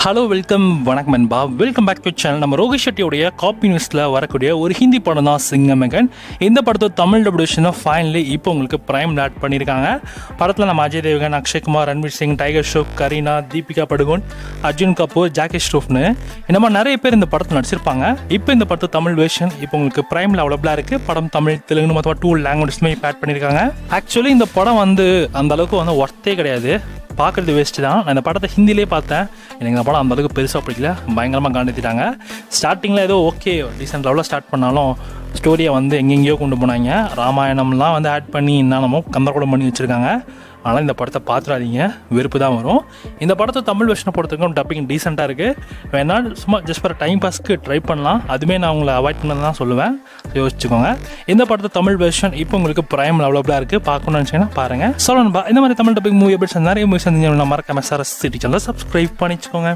Hello welcome வணக்கம் நண்பா. Welcome back to channel. நம்ம ரோஹித் ஷெட்டியோடைய காப்பி நியூஸில் வரக்கூடிய ஒரு ஹிந்தி படம் தான் சிங்கமகன். இந்த படத்தை தமிழ் டபிள்யூஷனை ஃபைனலி இப்போ உங்களுக்கு பிரைமில் ஆட் பண்ணியிருக்காங்க. படத்தில் நம்ம அஜய் தேவகன், அக்ஷய்குமார், ரன்வீர் சிங், டைகர் ஷ்ராஃப், கரீனா, தீபிகா படுகோன், அர்ஜுன் கபூர், ஜாக்கி ஷ்ராஃப்னு இந்த மாதிரி நிறைய பேர் இந்த படத்தில் நடிச்சிருப்பாங்க. இப்போ இந்த படத்தை தமிழ் வெர்ஷன் இப்போ உங்களுக்கு பிரைமில் அவைலபிளாக இருக்குது. படம் தமிழ், தெலுங்கு மொத்தமாக 2 லாங்குவேஜ்மே இப்போ ஆட் பண்ணியிருக்காங்க. ஆக்சுவலி இந்த படம் அந்த அளவுக்கு ஒர்த்தே கிடையாது, பார்க்குறது வேஸ்ட்டு தான். நான் இந்த படத்தை ஹிந்திலே பார்த்தேன். எனக்கு இந்த படம் அந்தளவுக்கு பெருசாக பிடிக்கல, பயங்கரமாக காண்டிட்டாங்க. ஸ்டார்டிங்கில் ஏதோ ஓகே டீசென்ட் லெவலில் ஸ்டார்ட் பண்ணாலும் ஸ்டோரியை எங்கெங்கேயோ கொண்டு போனாங்க. ராமாயணம்லாம் ஆட் பண்ணி என்னென்னமோ கந்தரகூடம் பண்ணி வச்சுருக்காங்க. ஆனால் இந்த படத்தை பார்த்துடாதீங்க, வெறுப்பு தான் வரும். இந்த படத்தை தமிழ் வெர்ஷனை பொறுத்தவரைக்கும் டப்பிங் டீசெண்டாக இருக்குது. வேணால் சும்மா ஜஸ்ட் ஃபார் டைம் பாஸ்க்கு ட்ரை பண்ணலாம். அதுவுமே நான் உங்களை அவாய்ட் பண்ணது தான் சொல்லுவேன், யோசிச்சுக்கோங்க. இந்த படத்தை தமிழ் வெர்ஷன் இப்போ உங்களுக்கு பிரைம் அவைலபிளாக இருக்குது. பார்க்கணும்னு நினச்சிங்கன்னா பாருங்கள். சொல்லணும்பா இந்த மாதிரி தமிழ் டப்பிங் மூவி எப்படி நிறைய மூவிஸ் மறக்காம SRS City சேனலை சப்ஸ்கிரைப் பண்ணிச்சுக்கோங்க.